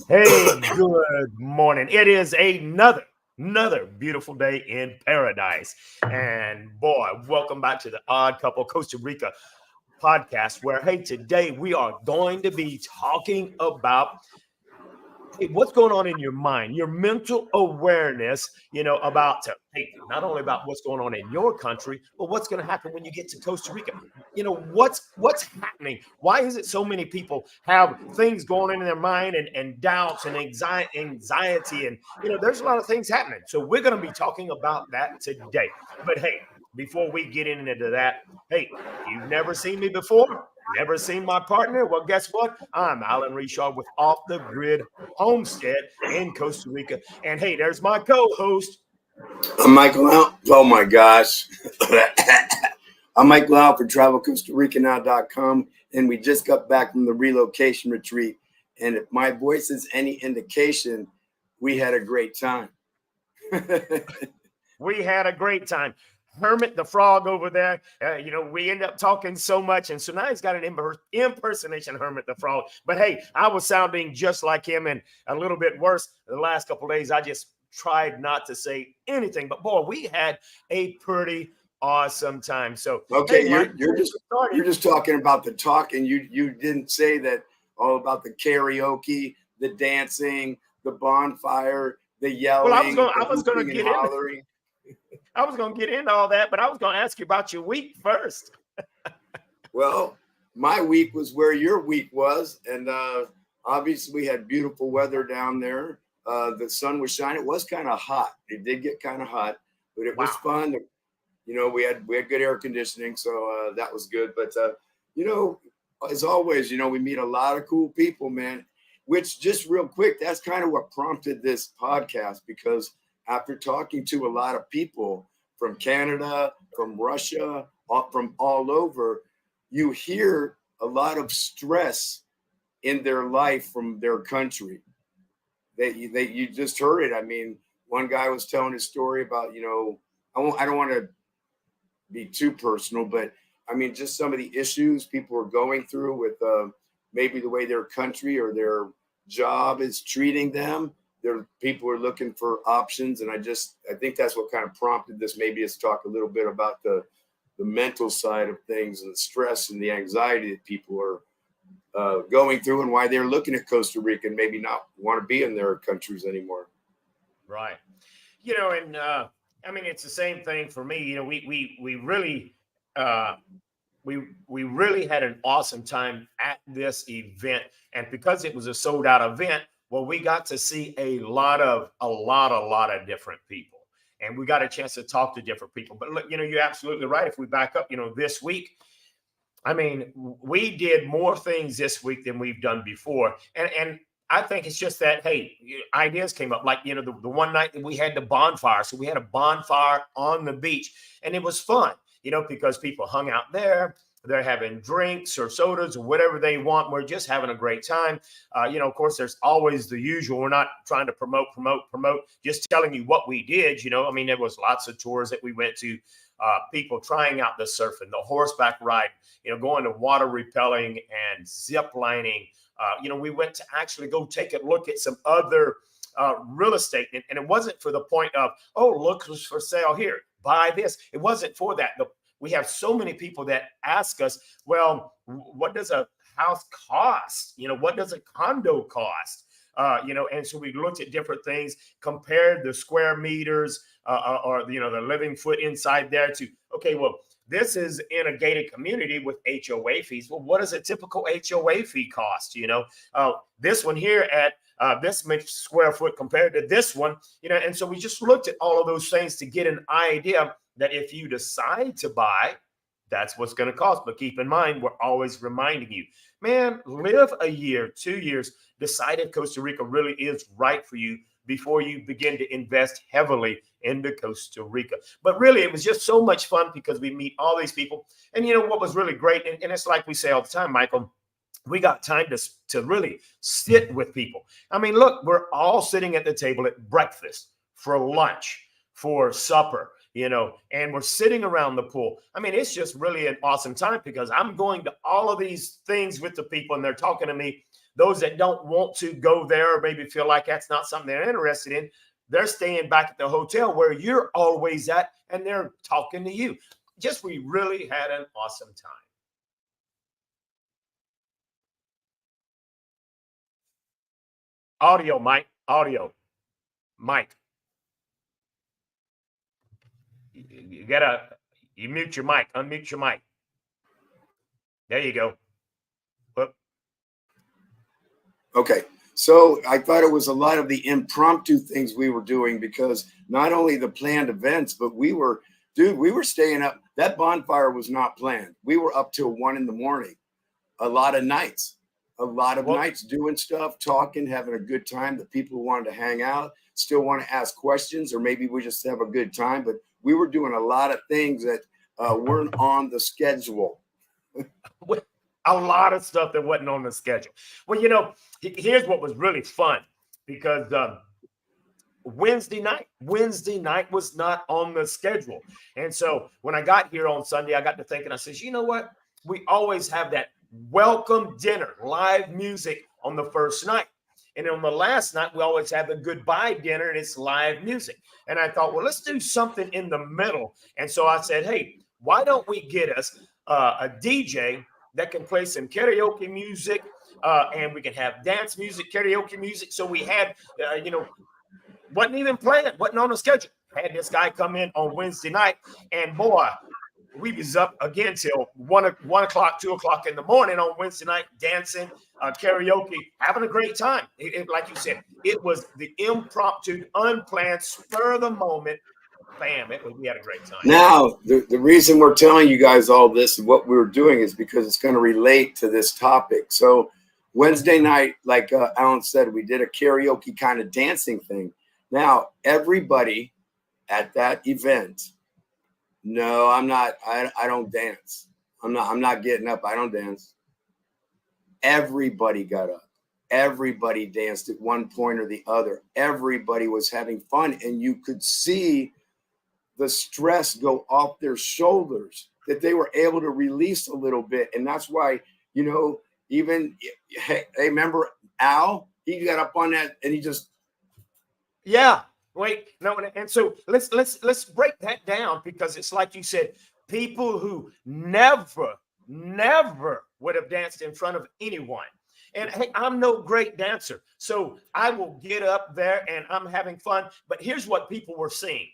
Hey, good morning. It is another beautiful day in paradise. And boy, welcome back to the Odd Couple Costa Rica podcast, where, hey, today we are going to be talking about, hey, what's going on in your mind, your mental awareness, about, hey, not only about what's going on in your country, but what's going to happen when you get to Costa Rica. What's happening? Why is it so many people have things going on in their mind and doubts and anxiety? And, there's a lot of things happening. So we're going to be talking about that today. But hey, before we get into that, hey, if you've never seen me before, never seen my partner, well, guess what? I'm Alan Richard with Off the Grid Homestead in Costa Rica. And hey, there's my co-host. I'm Michael Out. Oh my gosh. I'm Michael Out for TravelCostaRicaNow.com, and we just got back from the relocation retreat. And if my voice is any indication, we had a great time. We had a great time. Hermit the frog over there, we end up talking so much, and so now he's got an impersonation of Hermit the frog. But hey, I was sounding just like him and a little bit worse the last couple of days. I just tried not to say anything, but boy, we had a pretty awesome time. So okay, hey, you're just talking about the talk, and you didn't say that all about the karaoke, the dancing, the bonfire, the yelling. Well, I was going to get in. I was going to get into all that, but I was going to ask you about your week first. Well, my week was where your week was, and obviously we had beautiful weather down there. The sun was shining. It was kind of hot. It did get kind of hot, but it was fun. We had good air conditioning, so that was good. But as always, we meet a lot of cool people, man. Which, just real quick, that's kind of what prompted this podcast, because after talking to a lot of people from Canada, from Russia, from all over, you hear a lot of stress in their life from their country. You just heard it. I mean, one guy was telling his story about, I don't want to be too personal, but I mean, just some of the issues people are going through with maybe the way their country or their job is treating them. People are looking for options, and I think that's what kind of prompted this. Maybe is talk a little bit about the mental side of things and the stress and the anxiety that people are going through, and why they're looking at Costa Rica and maybe not want to be in their countries anymore. Right. And I mean, it's the same thing for me. We really we really had an awesome time at this event, and because it was a sold out event, well, we got to see a lot of different people, and we got a chance to talk to different people. But look, you're absolutely right. If we back up, this week, I mean, we did more things this week than we've done before, and I think it's just that, hey, ideas came up. Like, the one night that we had the bonfire, so we had a bonfire on the beach, and it was fun, because people hung out there. They're having drinks or sodas or whatever they want. We're just having a great time. Of course, there's always the usual. We're not trying to promote, just telling you what we did. I mean, there was lots of tours that we went to, people trying out the surfing, the horseback ride, going to water rappelling and zip lining. We went to actually go take a look at some other real estate. And it wasn't for the point of, oh, look who's for sale here, buy this. It wasn't for that. We have so many people that ask us, well, what does a house cost? What does a condo cost? And so we looked at different things, compared the square meters or the living foot inside there to, okay, well, this is in a gated community with HOA fees. Well, what does a typical HOA fee cost? This one here at this much square foot compared to this one, and so we just looked at all of those things to get an idea that if you decide to buy, that's what's going to cost. But keep in mind, we're always reminding you, man, live a year, 2 years, decide if Costa Rica really is right for you before you begin to invest heavily into Costa Rica. But really, it was just so much fun because we meet all these people. And what was really great, and it's like we say all the time, Michael, we got time to really sit with people. I mean, look, we're all sitting at the table at breakfast, for lunch, for supper, and we're sitting around the pool. I mean, it's just really an awesome time because I'm going to all of these things with the people, and they're talking to me. those that don't want to go there or maybe feel like that's not something they're interested in, they're staying back at the hotel where you're always at, and they're talking to you. Just, we really had an awesome time. Audio, Mike. Audio, Mike. You gotta, you mute your mic. Unmute your mic. There you go. Whoop. Okay. So I thought it was a lot of the impromptu things we were doing, because not only the planned events, but we were staying up. That bonfire was not planned. We were up till 1 a.m. A lot of nights doing stuff, talking, having a good time. The people who wanted to hang out still want to ask questions, or maybe we just have a good time. But we were doing a lot of things that weren't on the schedule. A lot of stuff that wasn't on the schedule. Well, you know, here's what was really fun, because Wednesday night was not on the schedule. And so when I got here on Sunday, I got to thinking, I says, you know what? We always have that welcome dinner, live music on the first night. And on the last night, we always have a goodbye dinner, and it's live music. And I thought, well, let's do something in the middle. And so I said, hey, why don't we get us a DJ that can play some karaoke music, and we can have dance music, karaoke music. So we had, you know, wasn't even planned, wasn't on the schedule. Had this guy come in on Wednesday night, and boy, we was up again till 1 o'clock, 2 o'clock in the morning on Wednesday night, dancing, karaoke, having a great time. Like you said, it was the impromptu, unplanned, spur of the moment. Bam, we had a great time. Now, the reason we're telling you guys all this and what we were doing is because it's going to relate to this topic. So Wednesday night, like Alan said, we did a karaoke kind of dancing thing. Now, everybody at that event, no, I'm not, I don't dance. I'm not getting up. I don't dance. Everybody got up. Everybody danced at one point or the other. Everybody was having fun, and you could see the stress go off their shoulders, that they were able to release a little bit. And that's why, you know, even, hey, remember Al? He got up on that and he just. Yeah, wait, no. And so let's break that down, because it's like you said, people who never would have danced in front of anyone. And hey, I'm no great dancer, so I will get up there and I'm having fun. But here's what people were seeing.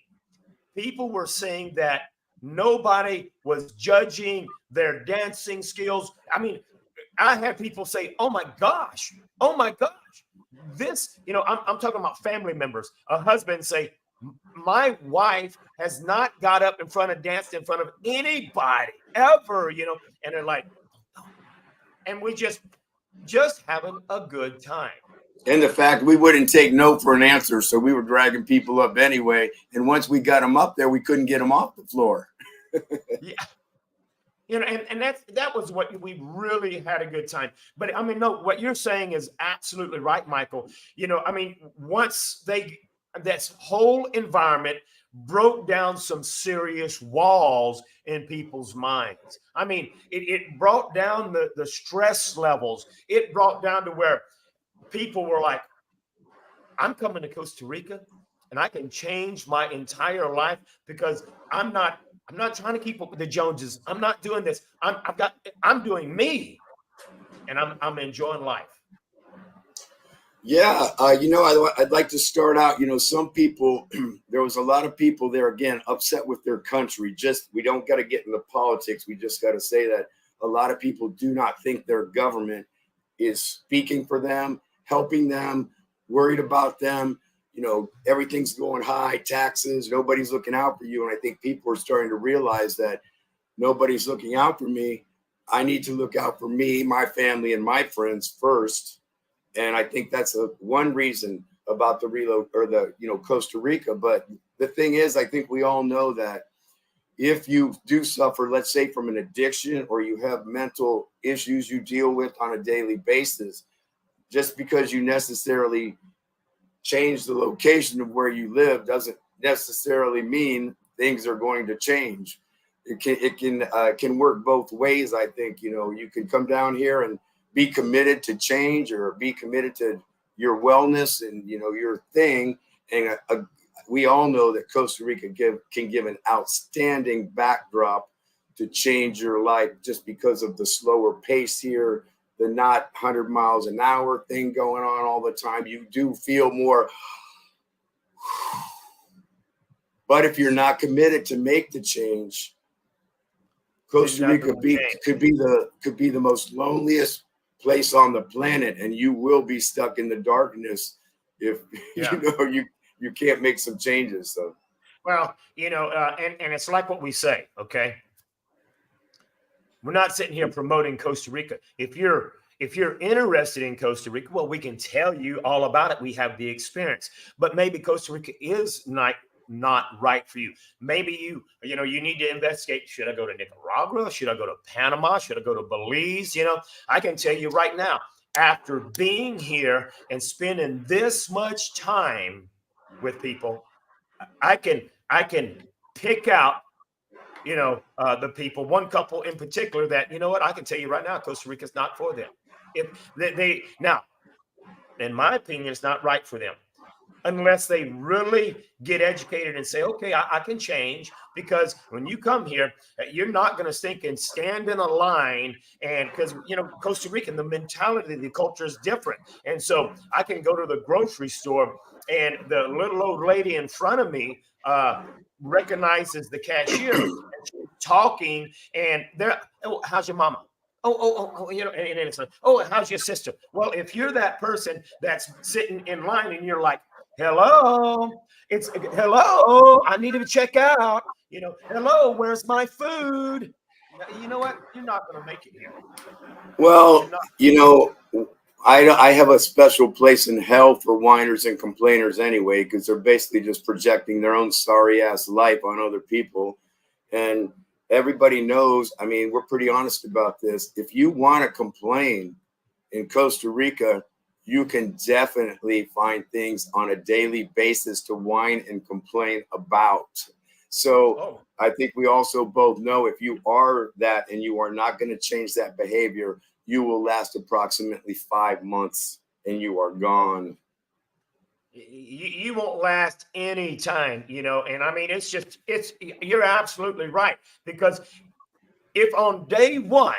People were saying that nobody was judging their dancing skills. I mean, I had people say, oh my gosh, this, you know, I'm talking about family members, a husband say, my wife has not got up in front of, danced in front of anybody ever, you know, and they're like, and we just having a good time. And the fact we wouldn't take no for an answer, so we were dragging people up anyway. And once we got them up there, we couldn't get them off the floor. Yeah, you know, and that was what we really had a good time. But I mean, no, what you're saying is absolutely right, Michael. You know, I mean, once this whole environment broke down some serious walls in people's minds. I mean, it brought down the stress levels. It brought down to where people were like, I'm coming to Costa Rica and I can change my entire life, because I'm not trying to keep up with the Joneses. I'm not doing this. I'm doing me, and I'm enjoying life. Yeah, you know, I'd like to start out, you know, some people, there was a lot of people there, again, upset with their country. Just, we don't got to get into politics. We just got to say that a lot of people do not think their government is speaking for them, helping them, worried about them. You know, everything's going high, taxes, nobody's looking out for you. And I think people are starting to realize that nobody's looking out for me. I need to look out for me, my family, and my friends first. And I think that's one reason about the reload, or the, you know, Costa Rica. But the thing is, I think we all know that if you do suffer, let's say from an addiction, or you have mental issues you deal with on a daily basis, just because you necessarily change the location of where you live doesn't necessarily mean things are going to change. It can work both ways. I think, you know, you can come down here and be committed to change or be committed to your wellness and, you know, your thing. And we all know that Costa Rica can give an outstanding backdrop to change your life just because of the slower pace here, the not 100 miles an hour thing going on all the time. You do feel more. But if you're not committed to make the change, Costa Rica could be the most loneliest place on the planet, and you will be stuck in the darkness if you can't make some changes. So, well, you know, and it's like what we say, okay? We're not sitting here promoting Costa Rica. If you're interested in Costa Rica, well, we can tell you all about it. We have the experience, but maybe Costa Rica is not right for you. Maybe you need to investigate. Should I go to Nicaragua? Should I go to Panama? Should I go to Belize? You know, I can tell you right now, after being here and spending this much time with people, I can pick out, you know, the people, one couple in particular that, you know what, I can tell you right now, Costa Rica is not for them. If they now, in my opinion, it's not right for them unless they really get educated and say, okay, I can change. Because when you come here, you're not going to think and stand in a line. And because, you know, Costa Rican, the mentality, the culture is different. And so I can go to the grocery store and the little old lady in front of me recognizes the cashier and she's talking, and they're, oh, how's your mama? Oh, you know, and it's like, oh, how's your sister? Well, if you're that person that's sitting in line and you're like, hello, it's hello, I need to check out, you know, hello, where's my food? You know what? You're not going to make it here. Well, you know, I have a special place in hell for whiners and complainers anyway, because they're basically just projecting their own sorry ass life on other people. And everybody knows, I mean, we're pretty honest about this. If you want to complain in Costa Rica, you can definitely find things on a daily basis to whine and complain about. So I think we also both know if you are that and you are not going to change that behavior, you will last approximately 5 months and you are gone. You won't last any time, you know. And I mean, you're absolutely right. Because if on day one,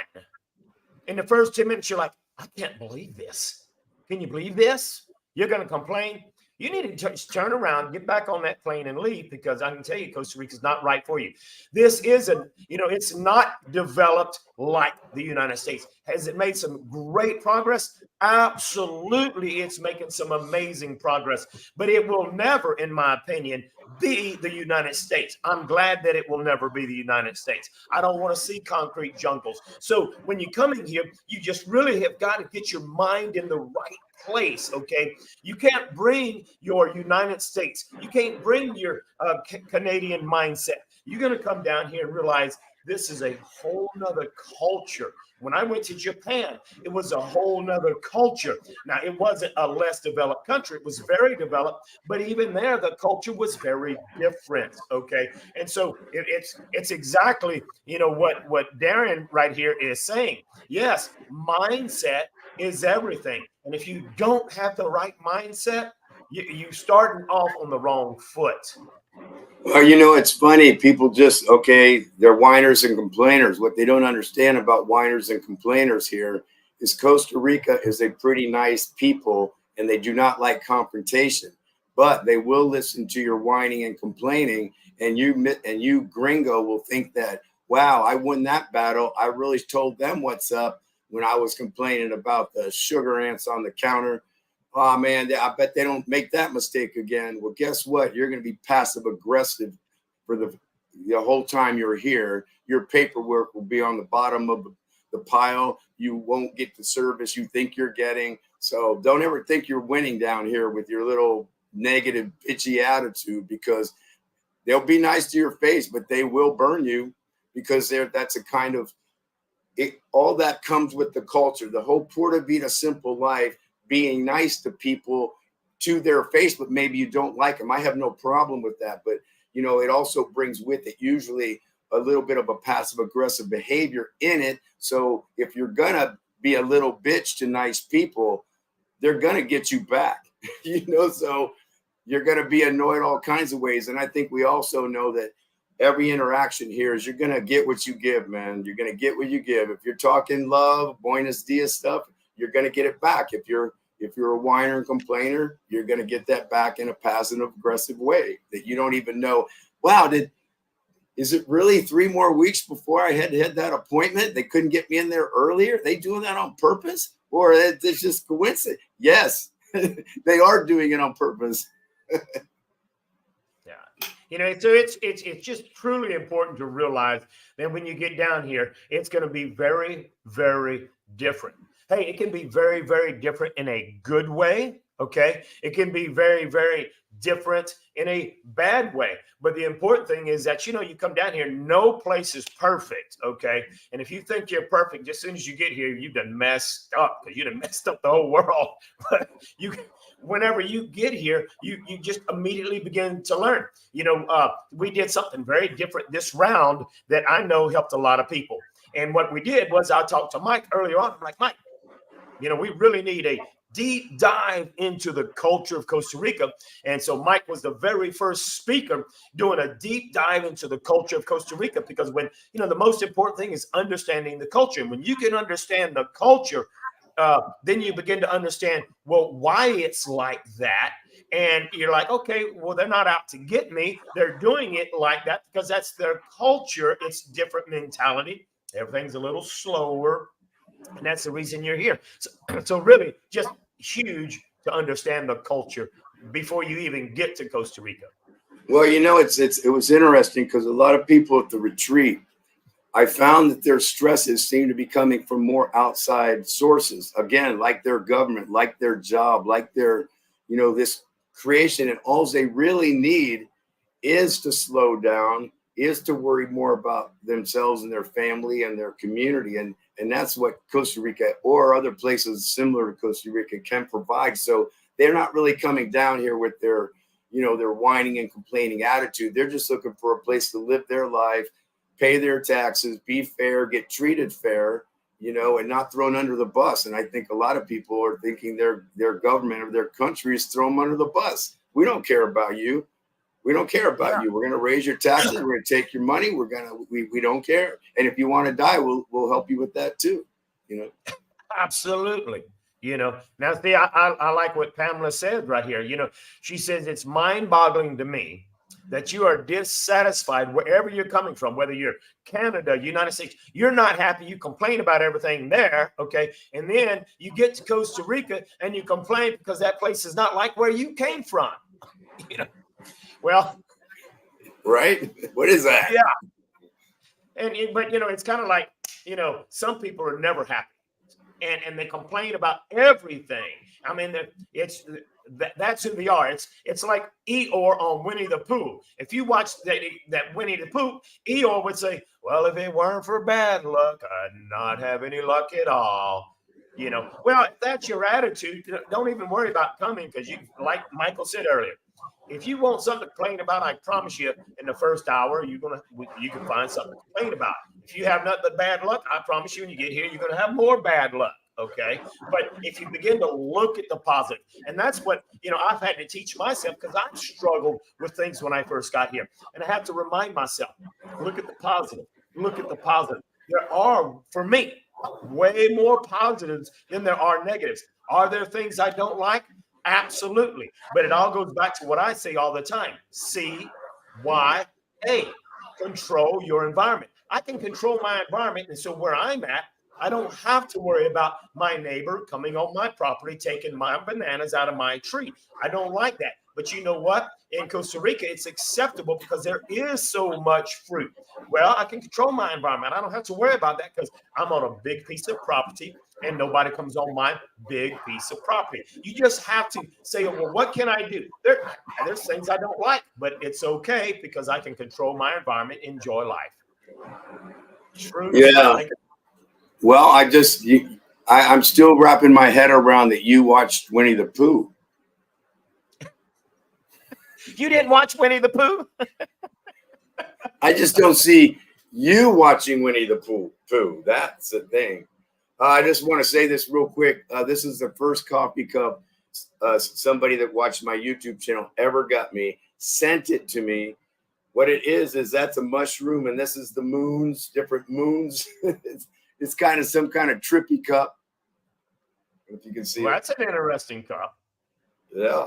in the first 10 minutes, you're like, I can't believe this. Can you believe this? You're going to complain. You need to just turn around, get back on that plane and leave, because I can tell you Costa Rica is not right for you. This isn't, you know, it's not developed like the United States. Has it made some great progress? Absolutely. It's making some amazing progress, but it will never, in my opinion, be the United States. I'm glad that it will never be the United States. I don't want to see concrete jungles. So when you come in here, you just really have got to get your mind in the right place. Okay. You can't bring your United States. You can't bring your Canadian mindset. You're going to come down here and realize this is a whole nother culture. When I went to Japan, it was a whole nother culture. Now, it wasn't a less developed country. It was very developed, but even there, the culture was very different. Okay. And so it's exactly, you know, what Darren right here is saying. Yes, mindset is everything. And if you don't have the right mindset, you starting off on the wrong foot. Well, you know, it's funny. People just, okay, they're whiners and complainers. What they don't understand about whiners and complainers here is Costa Rica is a pretty nice people, and they do not like confrontation, but they will listen to your whining and complaining. And you gringo will think that, wow, I won that battle. I really told them what's up when I was complaining about the sugar ants on the counter. Oh man, I bet they don't make that mistake again. Well, guess what? You're going to be passive aggressive for the whole time you're here. Your paperwork will be on the bottom of the pile. You won't get the service you think you're getting. So don't ever think you're winning down here with your little negative, bitchy attitude, because they'll be nice to your face, but they will burn you, because that's a kind of it. All that comes with the culture, the whole Pura Vida simple life. Being nice to people to their face, but maybe you don't like them. I have no problem with that. But, you know, it also brings with it usually a little bit of a passive aggressive behavior in it. So if you're going to be a little bitch to nice people, they're going to get you back, so you're going to be annoyed all kinds of ways. And I think we also know that every interaction here is you're going to get what you give, man. You're going to get what you give. If you're talking love, buenos dias stuff, you're going to get it back. If you're a whiner and complainer, you're going to get that back in a passive aggressive way that you don't even know. Wow, is it really 3 more weeks before I had that appointment? They couldn't get me in there earlier. They doing that on purpose, or it's just coincidence? Yes, they are doing it on purpose. Yeah. So it's just truly important to realize that when you get down here, it's going to be very, very different. Hey, it can be very, very different in a good way. Okay. It can be very, very different in a bad way. But the important thing is that, you come down here, no place is perfect. Okay. And if you think you're perfect, as soon as you get here, you've done messed up, because you done messed up the whole world. But whenever you get here, you just immediately begin to learn. We did something very different this round that I know helped a lot of people. And what we did was, I talked to Mike earlier on. I'm like, Mike, we really need a deep dive into the culture of Costa Rica. And so Mike was the very first speaker doing a deep dive into the culture of Costa Rica, because when, the most important thing is understanding the culture. And when you can understand the culture, then you begin to understand, well, why it's like that. And you're like, okay, well, they're not out to get me. They're doing it like that because that's their culture. It's different mentality. Everything's a little slower. And that's the reason you're here. So really just huge to understand the culture before you even get to Costa Rica. Well, it was interesting because a lot of people at the retreat, I found that their stresses seem to be coming from more outside sources. Again, like their government, like their job, like their, this creation. And all they really need is to slow down, is to worry more about themselves and their family and their community. And that's what Costa Rica or other places similar to Costa Rica can provide. So they're not really coming down here with their, their whining and complaining attitude. They're just looking for a place to live their life, pay their taxes, be fair, get treated fair, and not thrown under the bus. And I think a lot of people are thinking their government or their country is thrown under the bus. We don't care about you. We don't care about you. We're going to raise your taxes. We're going to take your money. We don't care. And if you want to die, we'll help you with that too. Absolutely. Now see, I like what Pamela said right here. She says it's mind-boggling to me that you are dissatisfied wherever you're coming from, whether you're Canada, United States, you're not happy. You complain about everything there. Okay. And then you get to Costa Rica and you complain because that place is not like where you came from. Well, right. What is that? Yeah. But it's kind of like, some people are never happy and they complain about everything. I mean, that's who they are. It's like Eeyore on Winnie the Pooh. If you watch that Winnie the Pooh, Eeyore would say, well, if it weren't for bad luck, I'd not have any luck at all. Well, if that's your attitude, don't even worry about coming, because like Michael said earlier, if you want something to complain about, I promise you in the first hour, you can find something to complain about. If you have nothing but bad luck, I promise you when you get here, you're going to have more bad luck. Okay. But if you begin to look at the positive, and that's what, I've had to teach myself, because I've struggled with things when I first got here. And I have to remind myself, look at the positive, look at the positive. There are, for me, way more positives than there are negatives. Are there things I don't like? Absolutely. But it all goes back to what I say all the time. CYA. Control your environment. I can control my environment. And so where I'm at, I don't have to worry about my neighbor coming on my property, taking my bananas out of my tree. I don't like that. But you know what? In Costa Rica, it's acceptable because there is so much fruit. Well, I can control my environment. I don't have to worry about that because I'm on a big piece of property and nobody comes on my big piece of property. You just have to say, well, what can I do? There's things I don't like, but it's okay because I can control my environment, enjoy life. True. Yeah. Well, I'm still wrapping my head around that you watched Winnie the Pooh. You didn't watch Winnie the Pooh? I just don't see you watching Winnie the Pooh. That's the thing. I just want to say this real quick. This is the first coffee cup somebody that watched my YouTube channel ever got me, sent it to me. What it is that's a mushroom, and this is the moons, different moons. It's kind of some kind of trippy cup. If you can see Well, it. that's an interesting cup. Yeah.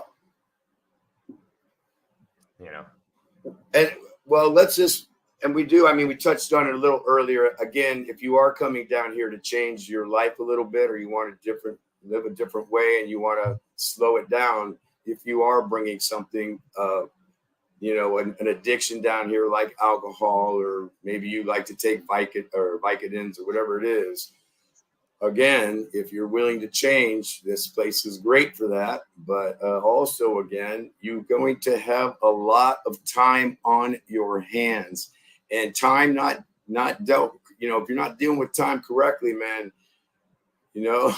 You know. And well, let's just, and we do, I mean, we touched on it a little earlier. Again, if you are coming down here to change your life a little bit, or you want to live a different way and you want to slow it down, if you are bringing something, you know, an addiction down here like alcohol, or maybe you like to take Vicodins or whatever it is. Again, if you're willing to change, this place is great for that. But also, again, you're going to have a lot of time on your hands, and time not dealt. You know, if you're not dealing with time correctly, man, you know,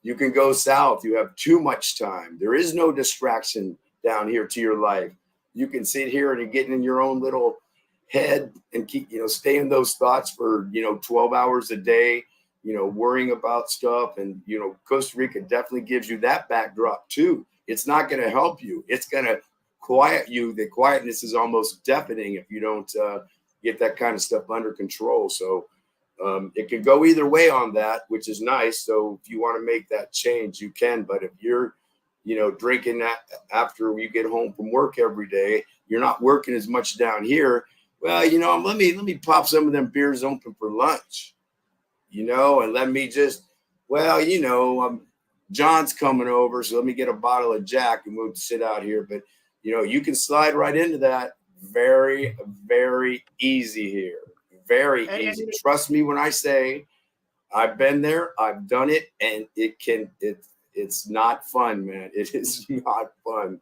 you can go south. You have too much time. There is no distraction down here to your life. You can sit here and get in your own little head and keep, you know, stay in those thoughts for, you know, 12 hours a day. You know, worrying about stuff. And, you know, Costa Rica definitely gives you that backdrop too. It's not going to help you. It's going to quiet you. The quietness is almost deafening if you don't get that kind of stuff under control. So it can go either way on that, which is nice. So if you want to make that change, you can. But if you're, you know, drinking that after you get home from work every day, you're not working as much down here. Well, you know, let me pop some of them beers open for lunch. You know, and let me just, well, you know, John's coming over, so let me get a bottle of Jack and we'll sit out here. But, you know, you can slide right into that very, very easy here. Very easy. Trust me when I say I've been there, I've done it, and it's not fun, man. It is not fun.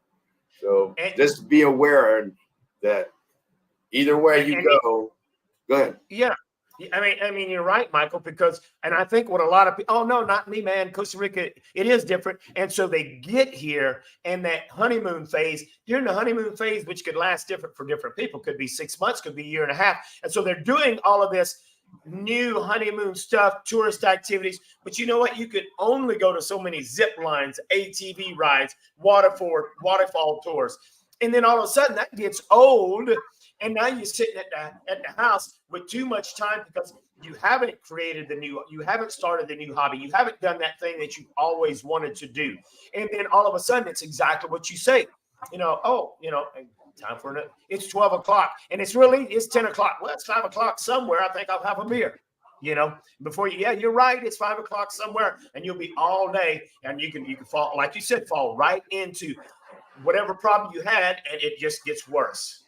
So just be aware that either way you go ahead. Yeah. I mean, you're right, Michael, because, and I think what a lot of people, oh, no, not me, man. Costa Rica, it is different. And so they get here, and that honeymoon phase, during the honeymoon phase, which could last different for different people, could be 6 months, could be a year and a half. And so they're doing all of this new honeymoon stuff, tourist activities. But you know what? You could only go to so many zip lines, ATV rides, waterfall tours. And then all of a sudden that gets old. And now you're sitting at the house with too much time because you haven't you haven't started the new hobby. You haven't done that thing that you always wanted to do. And then all of a sudden, it's exactly what you say. You know, oh, you know, time for it's 12 o'clock and it's 10 o'clock. Well, it's 5 o'clock somewhere. I think I'll have a beer. You know, before you, yeah, you're right. It's 5 o'clock somewhere and you'll be all day and you can fall, like you said, fall right into whatever problem you had and it just gets worse.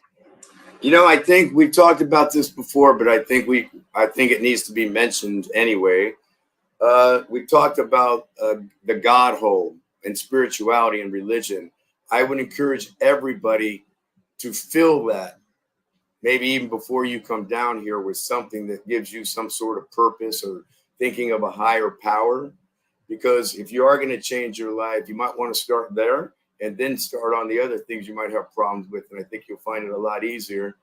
You know, I think we've talked about this before, but I think it needs to be mentioned anyway. We talked about the God hole and spirituality and religion. I would encourage everybody to fill that, maybe even before you come down here, with something that gives you some sort of purpose or thinking of a higher power. Because if you are going to change your life, you might want to start there and then start on the other things you might have problems with. And I think you'll find it a lot easier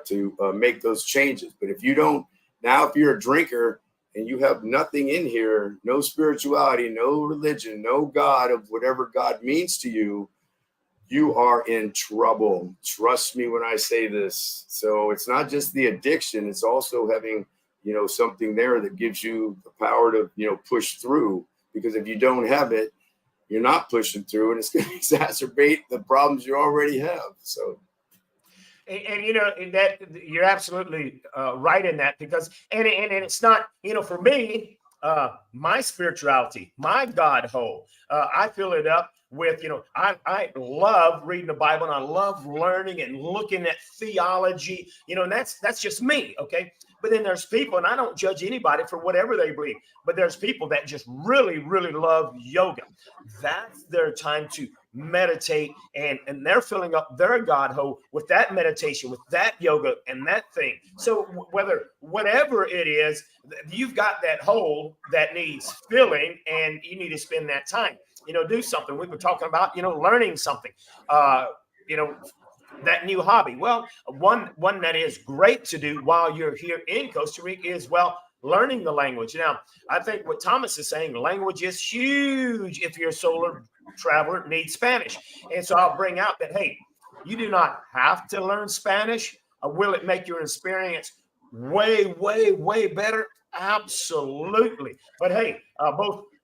to make those changes. But if you don't, now if you're a drinker and you have nothing in here, no spirituality, no religion, no God of whatever God means to you, you are in trouble. Trust me when I say this. So it's not just the addiction, it's also having, you know, something there that gives you the power to, you know, push through. Because if you don't have it, you're not pushing through, and it's going to exacerbate the problems you already have. So, and you know that you're absolutely right in that, because and it's not, you know, for me, my spirituality, my God hole, I fill it up with, you know, I love reading the Bible and I love learning and looking at theology, you know, and that's just me, okay? But then there's people, and I don't judge anybody for whatever they believe, but there's people that just really, really love yoga. That's their time to meditate, and they're filling up their God hole with that meditation, with that yoga and that thing. So whatever it is, you've got that hole that needs filling, and you need to spend that time, you know, do something. We were talking about, you know, learning something, you know, that new hobby. Well, one that is great to do while you're here in Costa Rica is, well, learning the language. Now, I think what Thomas is saying, language is huge if you're a solo traveler, needs Spanish. And so I'll bring out that, hey, you do not have to learn Spanish. Will it make your experience way, way, way better? Absolutely. But hey,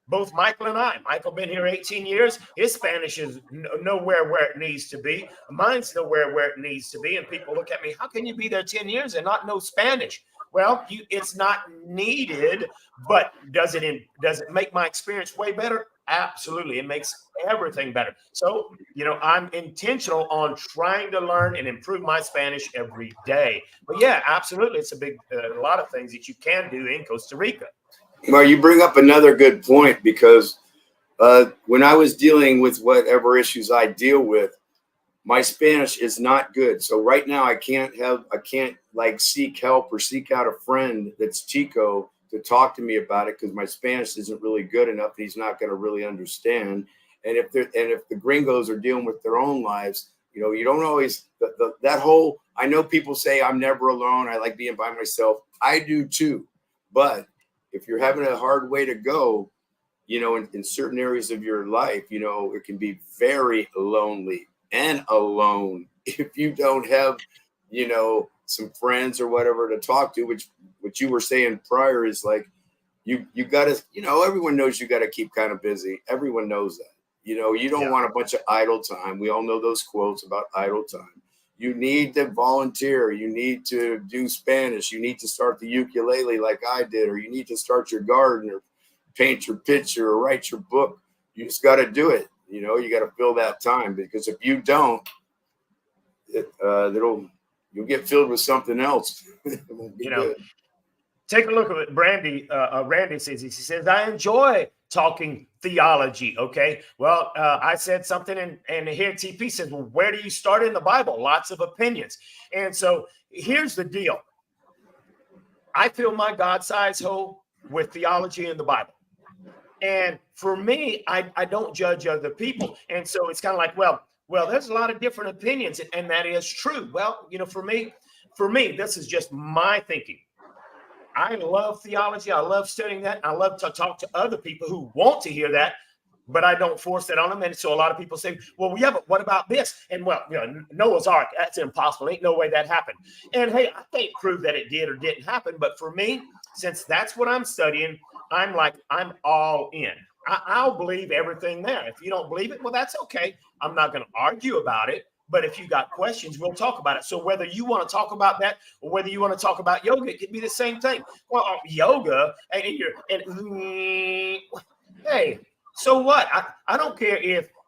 both Michael and Michael been here 18 years. His Spanish is nowhere where it needs to be. Mine's nowhere where it needs to be. And people look at me, how can you be there 10 years and not know Spanish? Well, it's not needed, but does it make my experience way better? Absolutely. It makes everything better. So, I'm intentional on trying to learn and improve my Spanish every day. But yeah, absolutely. It's a lot of things that you can do in Costa Rica. Well, you bring up another good point, because when I was dealing with whatever issues I deal with, my Spanish is not good. So right now I can't like seek help or seek out a friend that's Chico to talk to me about it, because my Spanish isn't really good enough. He's not going to really understand. And if the gringos are dealing with their own lives, you don't always that whole, I know people say I'm never alone. I like being by myself. I do too. But if you're having a hard way to go, in certain areas of your life, it can be very lonely and alone if you don't have, some friends or whatever to talk to, which what you were saying prior is like, you gotta, everyone knows you gotta keep kind of busy. Everyone knows that, you don't want a bunch of idle time. We all know those quotes about idle time. You need to volunteer. You need to do Spanish. You need to start the ukulele like I did, or you need to start your garden, or paint your picture, or write your book. You just got to do it. You got to fill that time, because if you don't, you'll get filled with something else. It won't be good. Take a look at what Randy says. He says, I enjoy talking theology. Okay. Well, I said something, and here TP says, well, where do you start in the Bible? Lots of opinions. And so here's the deal. I fill my God-sized hole with theology in the Bible. And for me, I don't judge other people. And so it's kind of like, well, there's a lot of different opinions, and that is true. Well, for me, this is just my thinking. I love theology. I love studying that. I love to talk to other people who want to hear that, but I don't force that on them. And so a lot of people say, well, yeah, but what about this? And Noah's Ark, that's impossible. Ain't no way that happened. And hey, I can't prove that it did or didn't happen. But for me, since that's what I'm studying, I'm all in. I'll believe everything there. If you don't believe it, well, that's okay. I'm not going to argue about it. But if you got questions, we'll talk about it. So whether you want to talk about that or whether you want to talk about yoga, it could be the same thing. Well, yoga, hey, so what? I don't care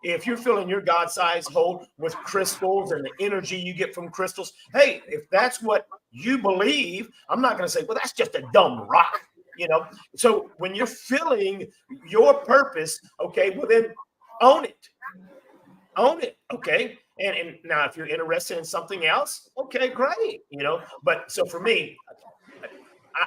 if you're filling your God-sized hole with crystals and the energy you get from crystals. Hey, if that's what you believe, I'm not going to say, well, that's just a dumb rock. So when you're filling your purpose, okay, well then own it. Okay. And now if you're interested in something else, okay, great. But so for me,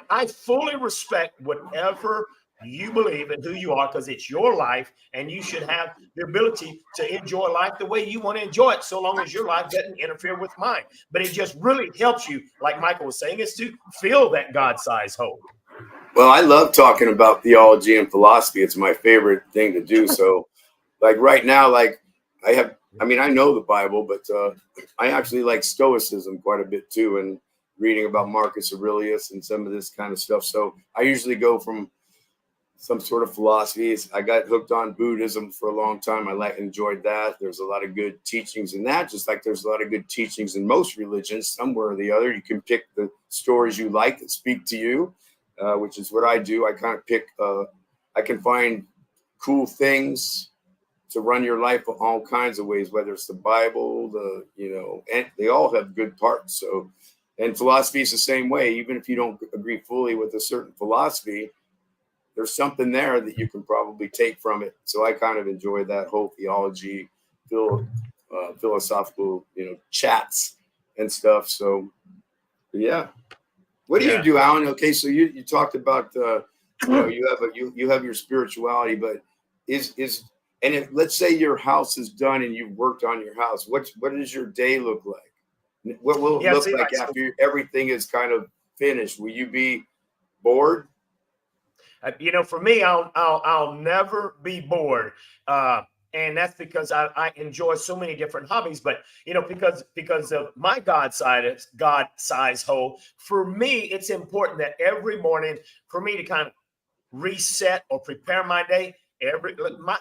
I fully respect whatever you believe and who you are, because it's your life, and you should have the ability to enjoy life the way you want to enjoy it, so long as your life doesn't interfere with mine. But it just really helps you, like Michael was saying, is to fill that God-sized hole. Well, I love talking about theology and philosophy. It's my favorite thing to do. So like right now, I know the Bible, but I actually like Stoicism quite a bit too, and reading about Marcus Aurelius and some of this kind of stuff. So I usually go from some sort of philosophies. I got hooked on Buddhism for a long time. Enjoyed that. There's a lot of good teachings in that, just like there's a lot of good teachings in most religions, somewhere or the other. You can pick the stories you like that speak to you, which is what I do. I kind of pick, I can find cool things to run your life all kinds of ways, whether it's the Bible, and they all have good parts. So, and philosophy is the same way. Even if you don't agree fully with a certain philosophy, there's something there that you can probably take from it. So I kind of enjoy that whole theology, philosophical, chats and stuff. So yeah. What do you do, Alan? Okay. So you talked about, you have your spirituality, but let's say your house is done and you've worked on your house. What does your day look like? What will it look like after everything is kind of finished? Will you be bored? You know, for me, I'll never be bored. And that's because I enjoy so many different hobbies. But you know, because of my God-sized hole, for me, it's important that every morning for me to kind of reset or prepare my day.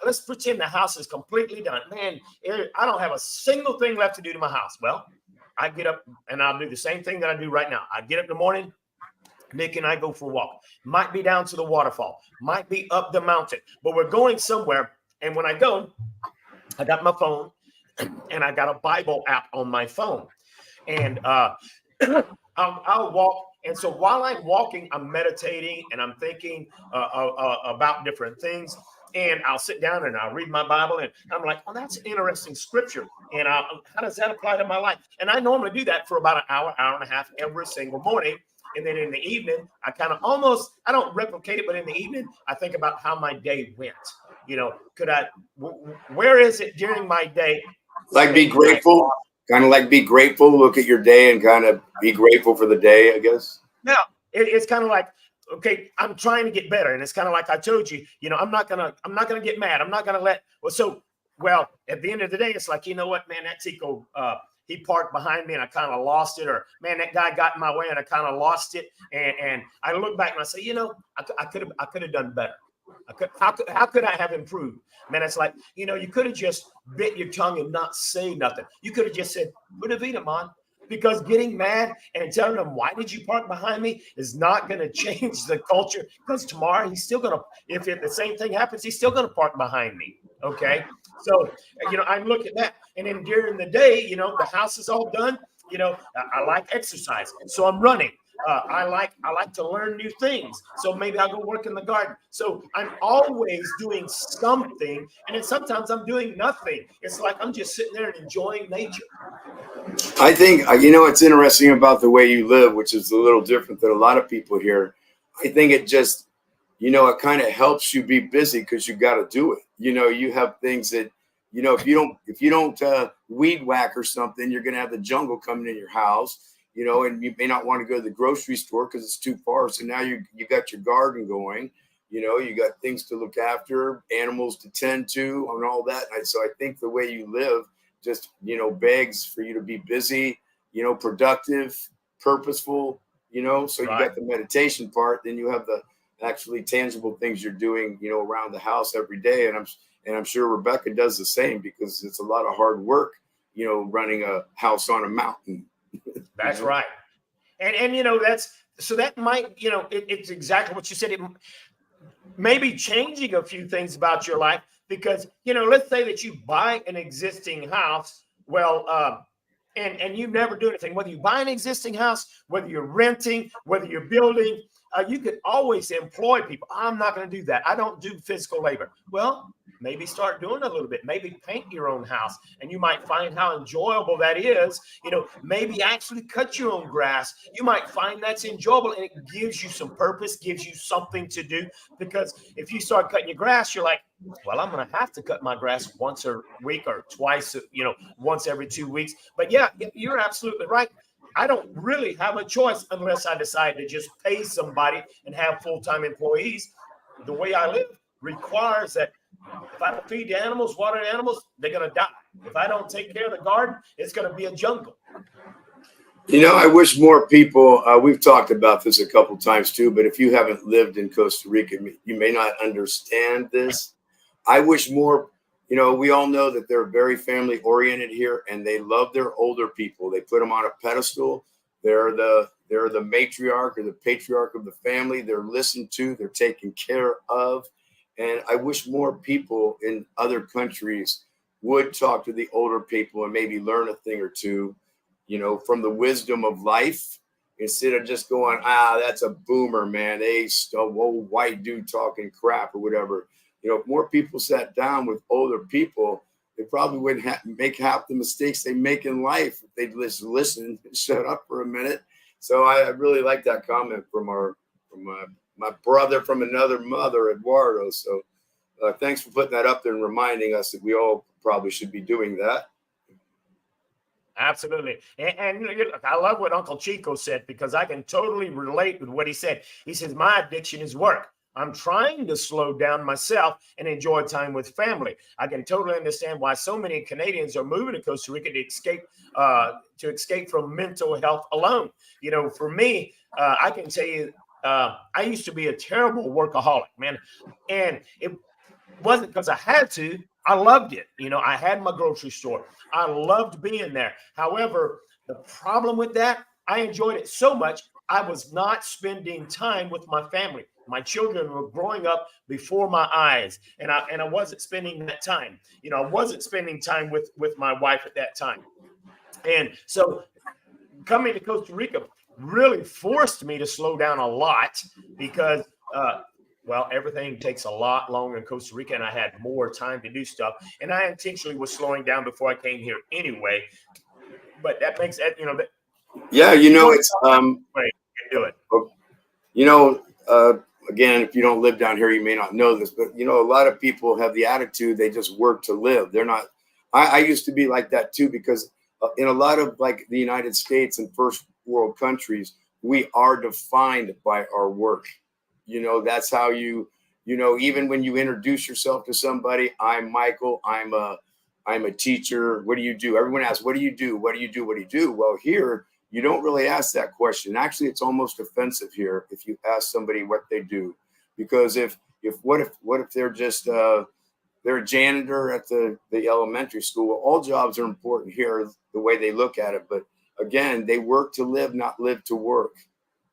Let's pretend the house is completely done. Man, I don't have a single thing left to do to my house. Well, I get up and I'll do the same thing that I do right now. I get up in the morning. Nick and I go for a walk. Might be down to the waterfall. Might be up the mountain. But we're going somewhere. And when I go, I got my phone and I got a Bible app on my phone. And I'll walk. And so while I'm walking, I'm meditating and I'm thinking about different things. And I'll sit down and I'll read my Bible and I'm like, oh, that's interesting scripture. And how does that apply to my life? And I normally do that for about an hour, hour and a half every single morning. And then in the evening, I kind of I don't replicate it, but in the evening, I think about how my day went. You know, where is it during my day? Like be grateful, kind of like be grateful, look at your day and kind of be grateful for the day, I guess. Now, it's kind of like, okay, I'm trying to get better. And it's kind of like I told you, you know, I'm not gonna get mad. I'm not gonna at the end of the day, it's like, you know what, man, that Tico, he parked behind me and I kind of lost it, or man, that guy got in my way and I kind of lost it. And I look back and I say, you know, I could have done better. How could I have improved? Man, it's like, you know, you could have just bit your tongue and not say nothing. You could have just said, Buena vida, man. Because getting mad and telling them, why did you park behind me, is not going to change the culture. Because tomorrow he's still going to, if the same thing happens, he's still going to park behind me. Okay. So, you know, I look at that. And then during the day, you know, the house is all done. You know, I like exercise. So I'm running. I like to learn new things. So maybe I'll go work in the garden. So I'm always doing something. And then sometimes I'm doing nothing. It's like I'm just sitting there and enjoying nature. I think, you know, what's interesting about the way you live, which is a little different than a lot of people here. I think it just, you know, it kind of helps you be busy because you got to do it. You know, you have things that, you know, if you don't weed whack or something, you're going to have the jungle coming in your house, you know, and you may not want to go to the grocery store because it's too far. So now you got your garden going, you know, you got things to look after, animals to tend to, and all that. And so I think the way you live just, you know, begs for you to be busy, you know, productive, purposeful, you know. So you got the meditation part, then you have the actually tangible things you're doing, you know, around the house every day. And I'm sure Rebecca does the same, because it's a lot of hard work, you know, running a house on a mountain. That's right. And you know, that might, you know, it's exactly what you said. It may be changing a few things about your life, because, you know, let's say that you buy an existing house. Well, and you never do anything, whether you buy an existing house, whether you're renting, whether you're building, you could always employ people. I'm not going to do that. I don't do physical labor. Well, maybe start doing a little bit. Maybe paint your own house, and you might find how enjoyable that is. You know, maybe actually cut your own grass. You might find that's enjoyable, and it gives you some purpose, gives you something to do. Because if you start cutting your grass, you're like, well, I'm going to have to cut my grass once a week or twice, you know, once every 2 weeks. But yeah, you're absolutely right. I don't really have a choice unless I decide to just pay somebody and have full-time employees. The way I live requires that if I don't feed the animals, water the animals, they're going to die. If I don't take care of the garden, it's going to be a jungle. You know, I wish more people, we've talked about this a couple of times too, but if you haven't lived in Costa Rica, you may not understand this. I wish more, you know, we all know that they're very family oriented here, and they love their older people. They put them on a pedestal. They're the matriarch or the patriarch of the family. They're listened to, they're taken care of. And I wish more people in other countries would talk to the older people and maybe learn a thing or two, you know, from the wisdom of life, instead of just going, that's a boomer, man. Old white dude talking crap or whatever. You know, if more people sat down with older people, they probably wouldn't make half the mistakes they make in life if they'd listen and shut up for a minute. So I really like that comment from my brother from another mother, Eduardo. So thanks for putting that up there and reminding us that we all probably should be doing that. Absolutely. And look, I love what Uncle Chico said, because I can totally relate with what he said. He says, my addiction is work. I'm trying to slow down myself and enjoy time with family. I can totally understand why so many Canadians are moving to Costa Rica to escape from mental health alone. You know, for me, I can tell you, I used to be a terrible workaholic, man, and it wasn't because I had to. I loved it. You know, I had my grocery store. I loved being there. However, the problem with that, I enjoyed it so much, I was not spending time with my family. My children were growing up before my eyes, and I wasn't spending that time. You know, I wasn't spending time with my wife at that time. And so coming to Costa Rica really forced me to slow down a lot because well, everything takes a lot longer in Costa Rica, and I had more time to do stuff. And I intentionally was slowing down before I came here anyway. But that makes it, you know, Yeah, you know, it's way to do it. you know, again, if you don't live down here, you may not know this, but you know, a lot of people have the attitude they just work to live. They're not. I used to be like that too, because in a lot of like the United States and first world countries, we are defined by our work. You know, that's how you know, even when you introduce yourself to somebody, I'm Michael, I'm a teacher. What do you do? Everyone asks, what do you do? What do you do? What do you do? Well, here, you don't really ask that question. Actually, it's almost offensive here if you ask somebody what they do, because what if they're just they're a janitor at the elementary school? Well, all jobs are important here, the way they look at it. But again, they work to live, not live to work.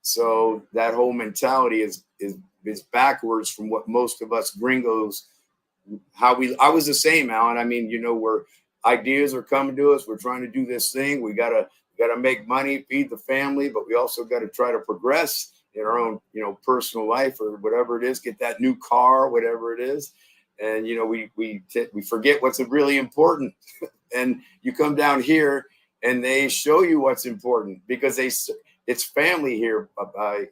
So that whole mentality is backwards from what most of us gringos, I was the same, Alan. I mean, you know, where ideas are coming to us, we're trying to do this thing. We gotta make money, feed the family, but we also got to try to progress in our own, you know, personal life or whatever it is, get that new car, whatever it is. And, you know, we forget what's really important. And you come down here and they show you what's important, because it's family here.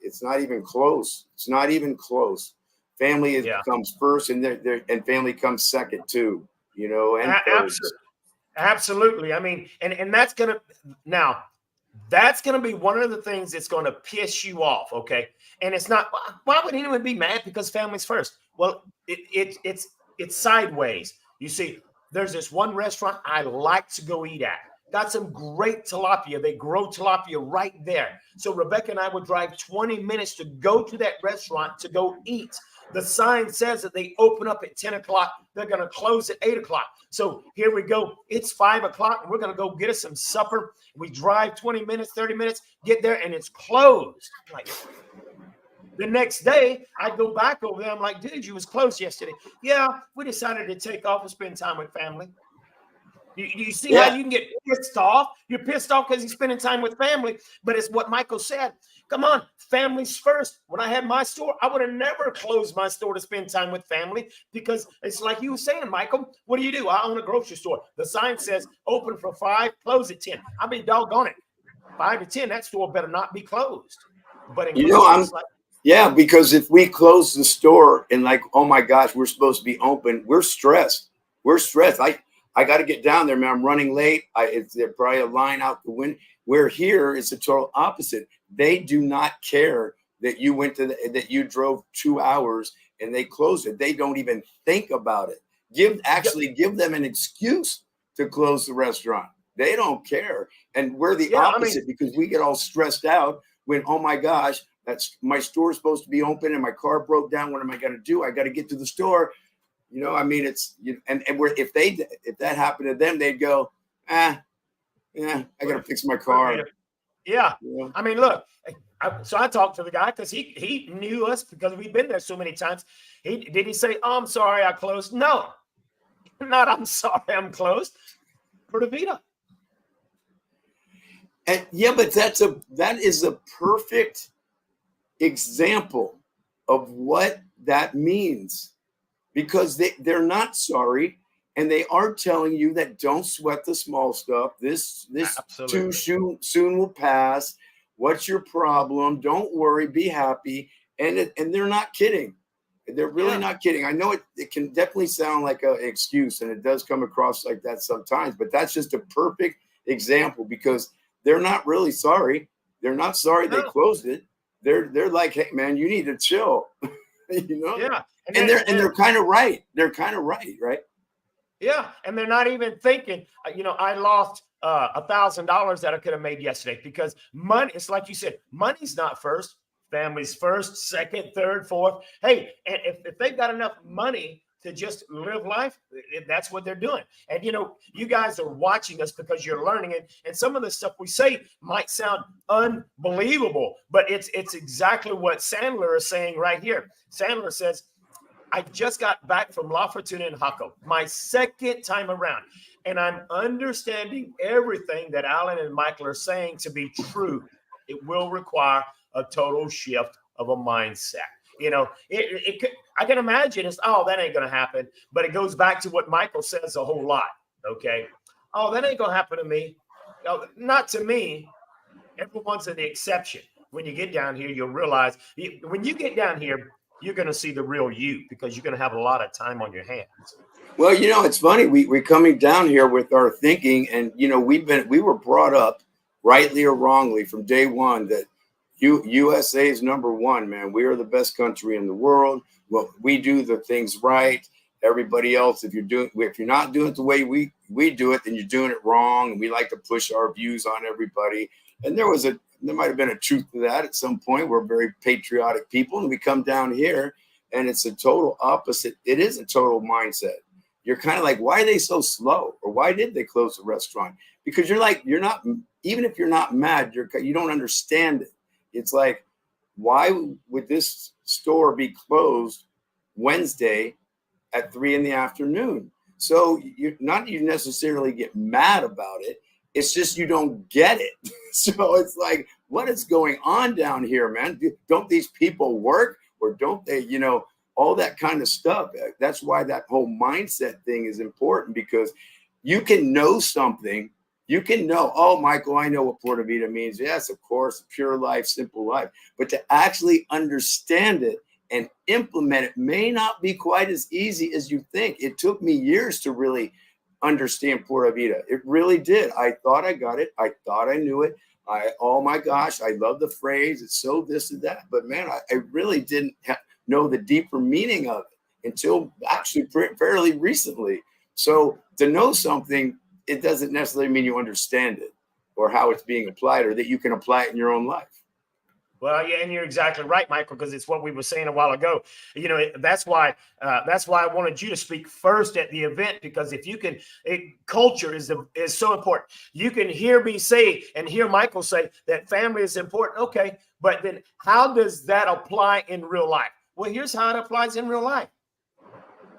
It's not even close. It's not even close. Family comes first, and and family comes second too. You know, and Absolutely. I mean, and that's gonna be one of the things that's going to piss you off. Okay, and it's not. Why would anyone be mad because family's first? Well, it's sideways. You see, there's this one restaurant I like to go eat at. Got some great tilapia. They grow tilapia right there. So Rebecca and I would drive 20 minutes to go to that restaurant to go eat. The sign says that they open up at 10 o'clock. They're going to close at 8 o'clock. So here we go. It's 5 o'clock, and we're going to go get us some supper. We drive 20 minutes, 30 minutes, get there, and it's closed. Like, the next day, I go back over there. I'm like, dude, you was closed yesterday. Yeah, we decided to take off and spend time with family. You see how you can get pissed off? You're pissed off because you're spending time with family. But it's what Michael said. Come on, family's first. When I had my store, I would have never closed my store to spend time with family, because it's like you were saying, Michael, what do? I own a grocery store. The sign says open from 5, close at 10. I mean, doggone it. 5 to 10, that store better not be closed. But in because if we close the store and like, oh my gosh, we're supposed to be open, we're stressed. I got to get down there, man. I'm running late. It's probably a line out the window. Where here, it's the total opposite. They do not care that you that you drove 2 hours and they closed it. They don't even think about it. Give them an excuse to close the restaurant. They don't care. And we're the opposite, because we get all stressed out when, oh my gosh, my store's supposed to be open and my car broke down. What am I going to do? I got to get to the store. You know, I mean, if that happened to them, they'd go, I got to fix my car. Yeah. I mean, look, so I talked to the guy because he knew us because we've been there so many times. Did he say, oh, I'm sorry, I closed? No, not I'm sorry, I'm closed. Pura vida. And but that is a perfect example of what that means. Because they're not sorry, and they are telling you that don't sweat the small stuff. This too soon will pass. What's your problem? Don't worry, be happy. And they're not kidding. They're really not kidding. I know it can definitely sound like an excuse, and it does come across like that sometimes, but that's just a perfect example, because they're not really sorry. They're not sorry they closed it. They're like, hey man, you need to chill. you know? Yeah. And they're kind of right. They're kind of right, right? Yeah, and they're not even thinking, I lost $1,000 that I could have made yesterday because money, it's like you said, money's not first, family's first, second, third, fourth. Hey, and if they've got enough money to just live life, that's what they're doing. And, you guys are watching us because you're learning it. And some of the stuff we say might sound unbelievable, but it's exactly what Sandler is saying right here. Sandler says, I just got back from La Fortuna and Jaco, my second time around, and I'm understanding everything that Alan and Michael are saying to be true. It will require a total shift of a mindset. It could, I can imagine that ain't going to happen, but it goes back to what Michael says a whole lot. Okay. Oh, that ain't going to happen to me. No, not to me. Everyone's an exception. When you get down here, you'll realize when you get down here, you're going to see the real you because you're going to have a lot of time on your hands. Well, it's funny. We're coming down here with our thinking, and we were brought up, rightly or wrongly, from day one that USA is number one, man. We are the best country in the world. Well, we do the things right. Everybody else, if you're not doing it the way we do it, then you're doing it wrong. And we like to push our views on everybody. And there might have been a truth to that at some point. We're very patriotic people, and we come down here and it's a total opposite. It is a total mindset. You're kind of like, why are they so slow? Or why did they close the restaurant? Because you're not, even if you're not mad, you don't understand it. It's like, why would this store be closed Wednesday at 3 p.m? So you necessarily get mad about it. It's just you don't get it. So it's like, what is going on down here, man? Don't these people work, or don't they, all that kind of stuff? That's why that whole mindset thing is important, because you can know something. You can know, oh, Michael, I know what Pura Vida means. Yes, of course, pure life, simple life. But to actually understand it and implement it may not be quite as easy as you think. It took me years to really understand Pura Vida. It really did. I thought I got it. I thought I knew it. Oh my gosh, I love the phrase. It's so this and that. But man, I really didn't know the deeper meaning of it until actually fairly recently. So to know something, it doesn't necessarily mean you understand it or how it's being applied, or that you can apply it in your own life. Well, yeah, and you're exactly right, Michael, because it's what we were saying a while ago. That's why I wanted you to speak first at the event, because if you can, culture is so important. You can hear me say and hear Michael say that family is important. Okay, but then how does that apply in real life? Well, here's how it applies in real life.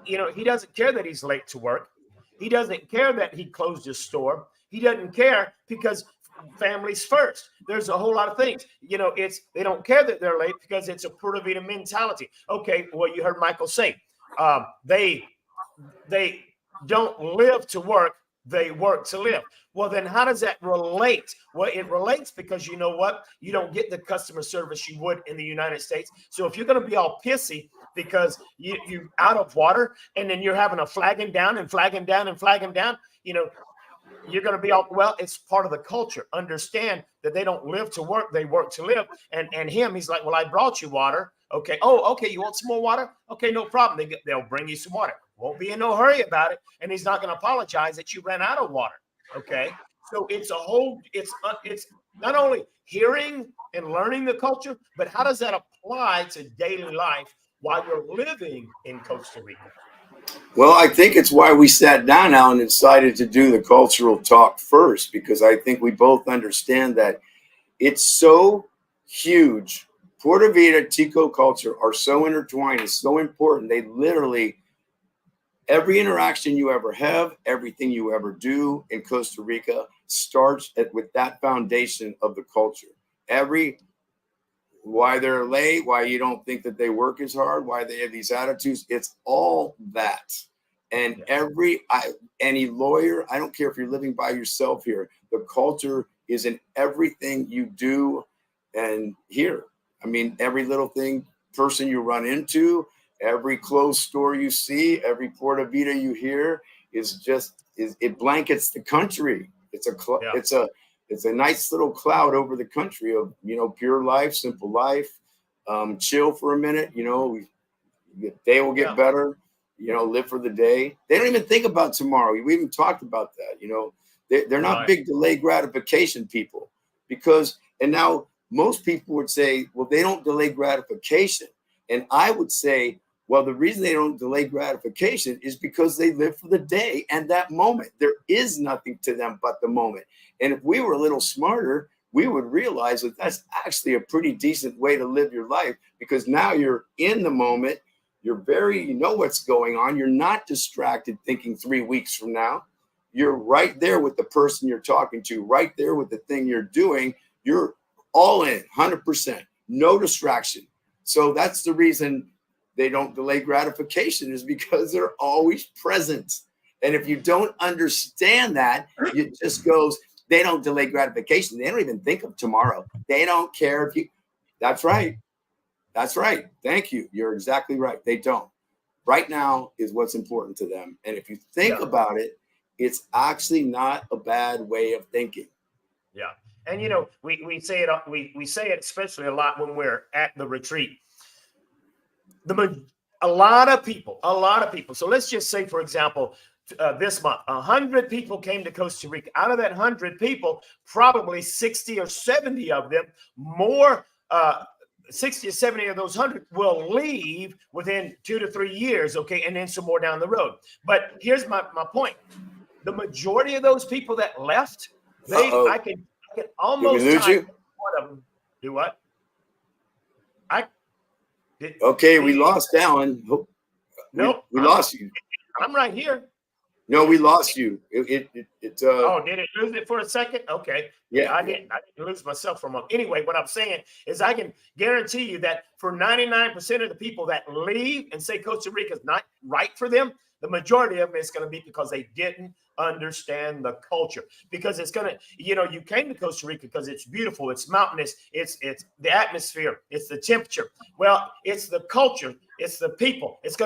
He doesn't care that he's late to work. He doesn't care that he closed his store. He doesn't care because families first. There's a whole lot of things. They don't care that they're late because it's a Pura Vida mentality. Okay, well, you heard Michael say they don't live to work, they work to live. Well, then how does that relate? Well, it relates because you know what? You don't get the customer service you would in the United States. So if you're going to be all pissy because you're out of water, and then you're having a flagging down and flagging down and flagging down, you're going to be all, well, it's part of the culture. Understand that they don't live to work, they work to live. And he's like, well, I brought you water. Okay. Oh, okay. You want some more water? Okay, no problem. They'll bring you some water. Won't be in no hurry about it. And he's not going to apologize that you ran out of water. Okay. So it's not only hearing and learning the culture, but how does that apply to daily life while you're living in Costa Rica? Well, I think it's why we sat down now and decided to do the cultural talk first, because I think we both understand that it's so huge. Pura Vida, Tico culture are so intertwined. It's so important. They literally, every interaction you ever have, everything you ever do in Costa Rica starts with that foundation of the culture. Why they're late, why you don't think that they work as hard, why they have these attitudes. It's all that. And any lawyer, I don't care if you're living by yourself here, the culture is in everything you do. And here, I mean, every little person you run into, every closed store you see, every Pura Vida you hear it blankets the country. It's a nice little cloud over the country of, pure life, simple life, chill for a minute. Day will get better. You know, live for the day. They don't even think about tomorrow. We even talked about that. You know, they're not big delay gratification people because, and now most people would say, well, they don't delay gratification. And I would say, well, the reason they don't delay gratification is because they live for the day and that moment. There is nothing to them but the moment. And if we were a little smarter, we would realize that that's actually a pretty decent way to live your life, because now you're in the moment. You know what's going on. You're not distracted thinking 3 weeks from now. You're right there with the person you're talking to, right there with the thing you're doing. You're all in, 100%, no distraction. So that's the reason they don't delay gratification, is because they're always present. And if you don't understand that, it just goes, they don't delay gratification. They don't even think of tomorrow. They don't care if you, that's right. That's right. Thank you. You're exactly right. They don't. Right now is what's important to them. And if you think about it, it's actually not a bad way of thinking. Yeah. And, you know, we say it, we say it especially a lot when we're at the retreat. A lot of people. So let's just say, for example, this month, 100 people came to Costa Rica. Out of that 100 people, probably 60 or 70 of them, 60 or 70 of those 100 will leave within 2 to 3 years, okay, and then some more down the road. But here's my point. The majority of those people that left, I can almost time one of them. Do what? Okay, we lost Alan. Nope. We lost you. I'm right here. No, we lost you. Did it lose it for a second? Okay. Yeah, I didn't lose myself for a moment. Anyway, what I'm saying is I can guarantee you that for 99% of the people that leave and say Costa Rica is not right for them, the majority of them is going to be because they didn't understand the culture. Because it's going to, you came to Costa Rica because it's beautiful, it's mountainous, it's the atmosphere, it's the temperature. Well, it's the culture, it's the people. That's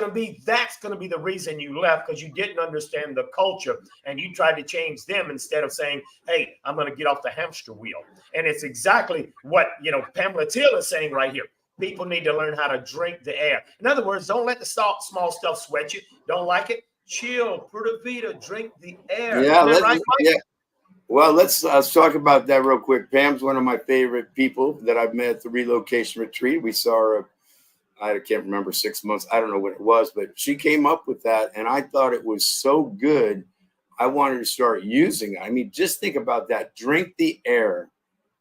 going to be the reason you left, because you didn't understand the culture and you tried to change them instead of saying, hey, I'm going to get off the hamster wheel. And it's exactly what, Pamela Till is saying right here. People need to learn how to drink the air. In other words, don't let the small stuff sweat you. Don't like it? Chill, pura vida, drink the air. Yeah, Well, let's talk about that real quick. Pam's one of my favorite people that I've met at the relocation retreat. We saw her, I can't remember, 6 months. I don't know what it was, but she came up with that, and I thought it was so good. I wanted to start using it. I mean, just think about that. Drink the air.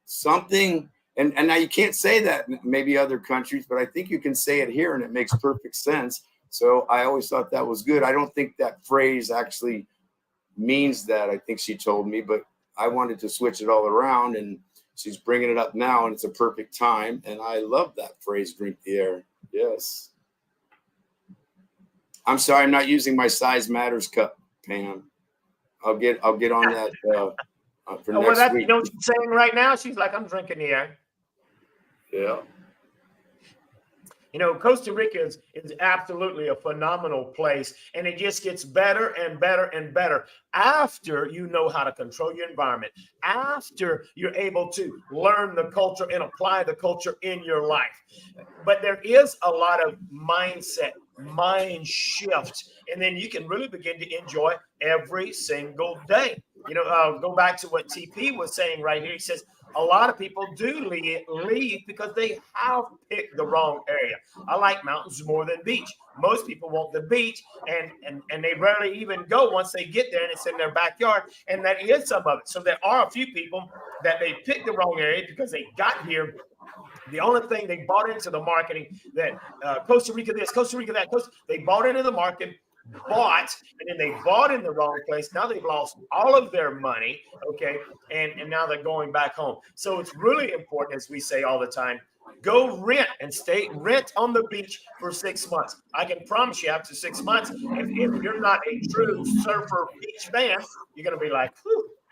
Something. And now you can't say that in maybe other countries, but I think you can say it here, and it makes perfect sense. So I always thought that was good. I don't think that phrase actually means that. I think she told me, but I wanted to switch it all around, and she's bringing it up now, and it's a perfect time. And I love that phrase, drink the air. Yes. I'm sorry, I'm not using my size matters cup, Pam. I'll get on that for next week. You know what she's saying right now? She's like, I'm drinking the air. Yeah. Costa Rica is absolutely a phenomenal place, and it just gets better and better and better after you know how to control your environment, after you're able to learn the culture and apply the culture in your life. But there is a lot of mind shift, and then you can really begin to enjoy every single day. Go back to what TP was saying right here. He says, a lot of people do leave because they have picked the wrong area. I like mountains more than beach. Most people want the beach, and they rarely even go once they get there, and it's in their backyard, and that is some of it. So there are a few people that they picked the wrong area because they got here. The only thing they bought into the marketing that Costa Rica this, Costa Rica that, they bought into the market, and then they bought in the wrong place. Now they've lost all of their money, okay, and now they're going back home. So it's really important, as we say all the time, go rent on the beach for 6 months. I can promise you, after 6 months, if you're not a true surfer beach fan, you're going to be like,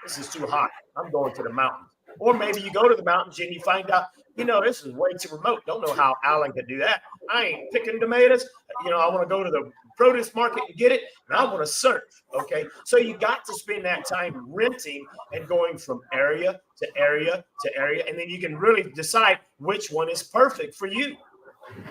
this is too hot. I'm going to the mountains. Or maybe you go to the mountains and you find out, this is way too remote. Don't know how Alan could do that. I ain't picking tomatoes. I want to go to the produce market and get it, and I want to surf. Okay. So you got to spend that time renting and going from area to area to area. And then you can really decide which one is perfect for you.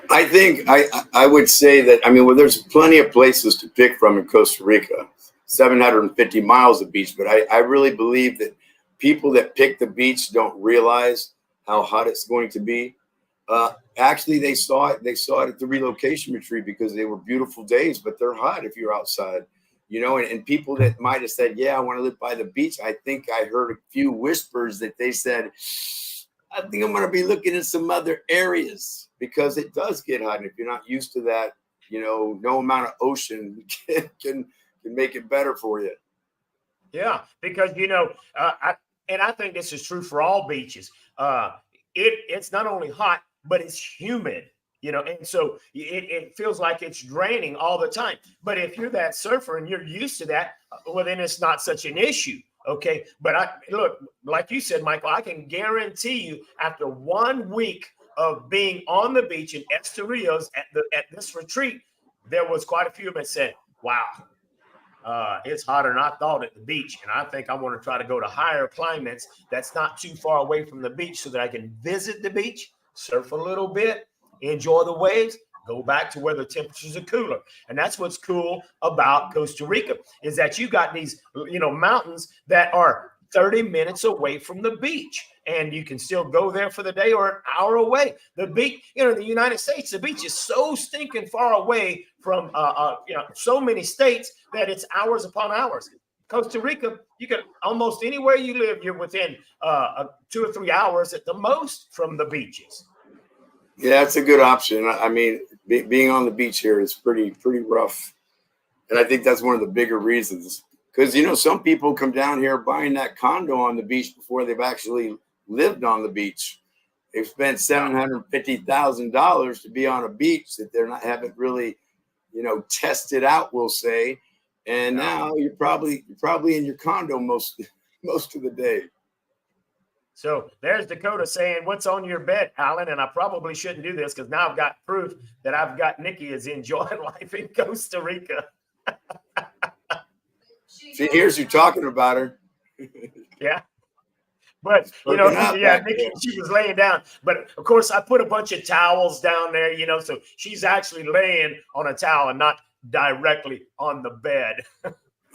I think I would say that, I mean, well, there's plenty of places to pick from in Costa Rica, 750 miles of beach, but I really believe that people that pick the beach don't realize how hot it's going to be. Actually, they saw it at the relocation retreat because they were beautiful days, but they're hot if you're outside, you know, and people that might have said, yeah, I want to live by the beach. I think I heard a few whispers that they said, I think I'm going to be looking at some other areas because it does get hot. And if you're not used to that, you know, no amount of ocean can make it better for you. Yeah, because you know, I think this is true for all beaches. It's not only hot, but it's humid. You know, and so it feels like it's draining all the time. But if you're that surfer and you're used to that, well, then it's not such an issue. Okay, but look, like you said, Michael, I can guarantee you, after 1 week of being on the beach in Estorils at this retreat, there was quite a few of them that said, "Wow, it's hotter than I thought at the beach, and I think I want to try to go to higher climates that's not too far away from the beach, so that I can visit the beach, surf a little bit, enjoy the waves." Go back to where the temperatures are cooler. And that's what's cool about Costa Rica, is that you got these, you know, mountains that are 30 minutes away from the beach, and you can still go there for the day or an hour away. The beach, you know, in the United States, the beach is so stinking far away from, you know, so many states that it's hours upon hours. Costa Rica, you can almost anywhere you live, you're within 2 or 3 hours at the most from the beaches. Yeah, it's a good option. I mean, being on the beach here is pretty rough, and I think that's one of the bigger reasons. Because you know, some people come down here buying that condo on the beach before they've actually lived on the beach. They've spent $750,000 to be on a beach that haven't really, you know, tested out, we'll say. And now you're probably in your condo most of the day. So there's Dakota saying, "What's on your bed, Alan?" And I probably shouldn't do this because now I've got proof that I've got Nikki is enjoying life in Costa Rica. She hears you talking about her. Yeah. But, you know, yeah, Nikki, she was laying down. But, of course, I put a bunch of towels down there, you know, so she's actually laying on a towel and not directly on the bed.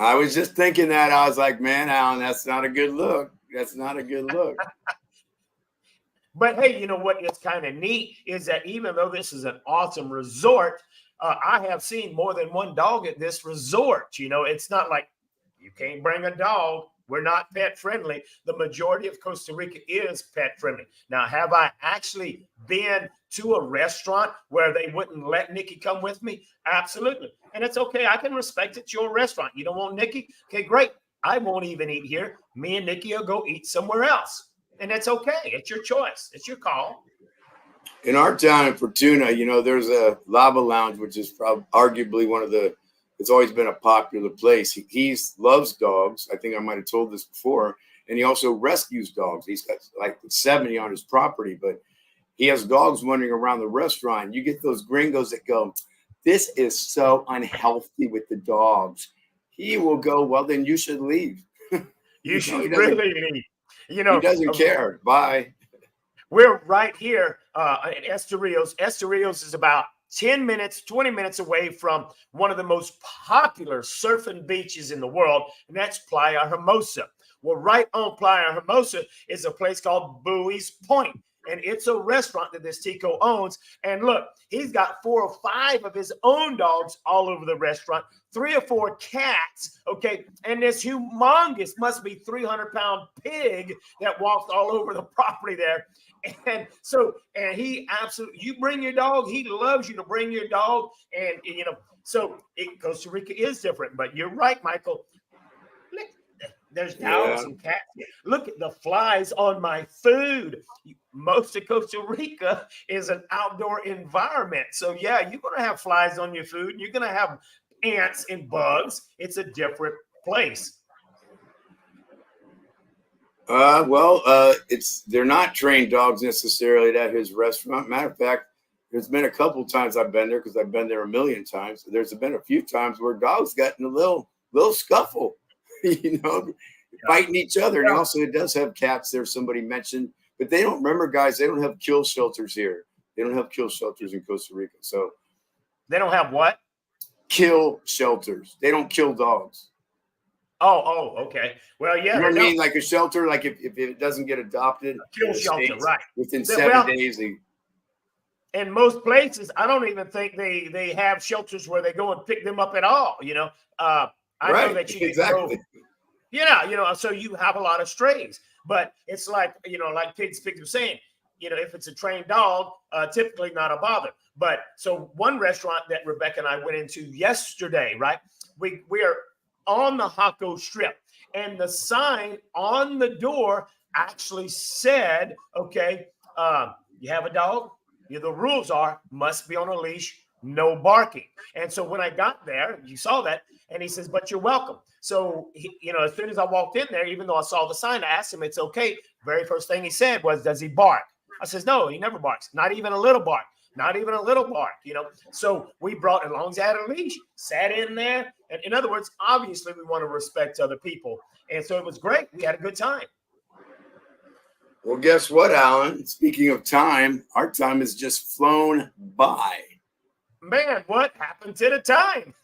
I was just thinking that. I was like, man, Alan, that's not a good look. That's not a good look. But hey, you know what is kind of neat is that even though this is an awesome resort, I have seen more than one dog at this resort. You know, it's not like you can't bring a dog. We're not pet friendly. The majority of Costa Rica is pet friendly. Now, have I actually been to a restaurant where they wouldn't let Nikki come with me? Absolutely. And it's okay. I can respect it's your restaurant. You don't want Nikki? Okay, great. I won't even eat here. Me and Nikki will go eat somewhere else. And that's okay. It's your choice. It's your call. In our town in Fortuna, you know, there's a Lava Lounge, which is probably arguably one of the, it's always been a popular place. He loves dogs. I think I might have told this before. And he also rescues dogs. He's got like 70 on his property, but he has dogs wandering around the restaurant. You get those gringos that go, "This is so unhealthy with the dogs." He will go, "Well, then you should leave." You should really leave. You know, he doesn't care. Bye. We're right here at Estorils. Estorils is about 10 minutes, 20 minutes away from one of the most popular surfing beaches in the world, and that's Playa Hermosa. Well, right on Playa Hermosa is a place called Bowie's Point, and it's a restaurant that this Tico owns. And look, he's got 4 or 5 of his own dogs all over the restaurant, 3 or 4 cats, okay? And this humongous, must be 300-pound pig that walks all over the property there. And so, and he absolutely, you bring your dog, he loves you to bring your dog. And, you know, so Costa Rica is different. But you're right, Michael. Look, there's dogs and cats. Look at the flies on my food. Most of Costa Rica is an outdoor environment. So, yeah, you're going to have flies on your food. You're going to have ants and bugs. It's a different place. They're not trained dogs necessarily at his restaurant. Matter of fact, there's been a couple times I've been there because I've been there a million times. There's been a few times where dogs got in a little scuffle, you know, fighting each other. And also, it does have cats there. Somebody mentioned, but they don't remember, guys. They don't have kill shelters here. They don't have kill shelters in Costa Rica. So They don't have what? kill shelters. They don't kill dogs. Oh, okay. Well, yeah, You know they what I mean? don't. Like a shelter, like if it doesn't get adopted Kill in the shelter, States, right. within They- 7 well, days, in most places, I don't even think they have shelters where they go and pick them up at all. I know that you can exactly. go, so you have a lot of strays, but it's like, like Pigs were saying, if it's a trained dog, typically not a bother. But so one restaurant that Rebecca and I went into yesterday, right? We are on the Jaco Strip, and the sign on the door actually said, okay, you have a dog? The rules are must be on a leash, no barking. And so when I got there, you saw that, and he says, but you're welcome. So, as soon as I walked in there, even though I saw the sign, I asked him, it's okay. Very first thing he said was, does he bark? I says, no, he never barks. Not even a little bark. Not even a little bark, So we brought, as long as I had a leash, sat in there. And in other words, obviously we want to respect other people. And so it was great. We had a good time. Well, guess what, Alan? Speaking of time, our time has just flown by. Man, what happened to the time?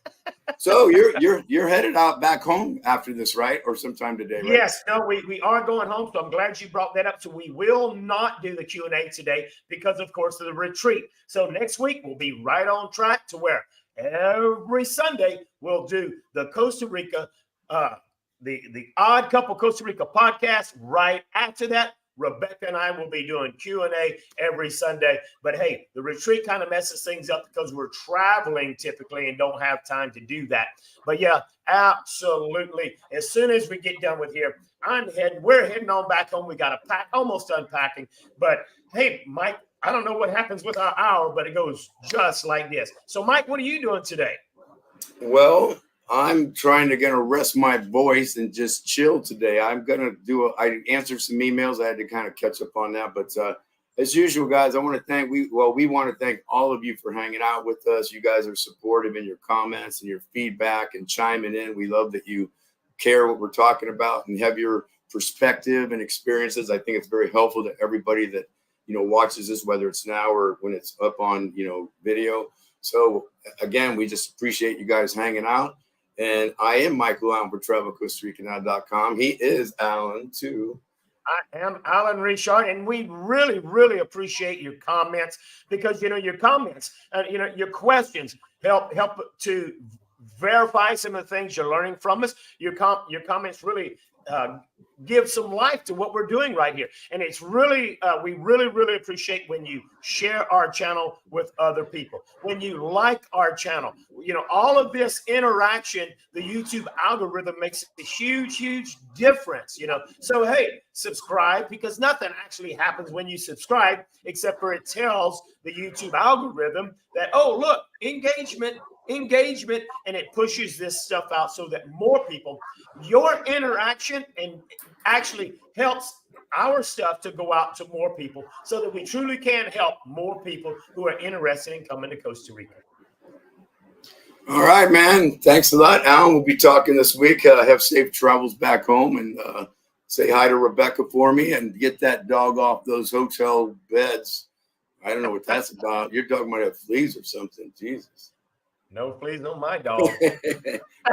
So you're headed out back home after this, right? Or sometime today, right? Yes, no, we are going home. So I'm glad you brought that up. So we will not do the Q&A today because, of course, of the retreat. So next week we'll be right on track to where every Sunday we'll do the Costa Rica, the Odd Couple Costa Rica podcast. Right after that, Rebecca and I will be doing Q&A every Sunday. But hey, the retreat kind of messes things up because we're traveling typically and don't have time to do that. But yeah, absolutely. As soon as we get done with here, we're heading on back home. We got to pack, almost unpacking. But hey, Mike, I don't know what happens with our hour, but it goes just like this. So Mike, what are you doing today? Well, I'm trying to rest my voice and just chill today. I answered some emails. I had to kind of catch up on that. But as usual, guys, I want to thank we want to thank all of you for hanging out with us. You guys are supportive in your comments and your feedback and chiming in. We love that you care what we're talking about and have your perspective and experiences. I think it's very helpful to everybody that watches this, whether it's now or when it's up on video. So again, we just appreciate you guys hanging out. And I am Michael Allen for TravelCostaRicaNow.com. He is Alan too. I am Alan Richard, and we really, really appreciate your comments because your comments, your questions help to verify some of the things you're learning from us. Your comments really give some life to what we're doing right here, and it's really we really appreciate when you share our channel with other people, when you like our channel. All of this interaction, the YouTube algorithm makes a huge difference. So hey, subscribe, because nothing actually happens when you subscribe except for it tells the YouTube algorithm that, oh look, engagement, and it pushes this stuff out so that more people, your interaction and actually helps our stuff to go out to more people so that we truly can help more people who are interested in coming to Costa Rica. All right, man. Thanks a lot, Alan. We'll be talking this week. Have safe travels back home, and say hi to Rebecca for me and get that dog off those hotel beds. I don't know what that's about. Your dog might have fleas or something. Jesus. No fleas on my dog. All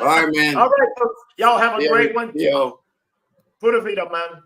right, man. All right, folks. Y'all have a great one. Yo. Pura vida, man.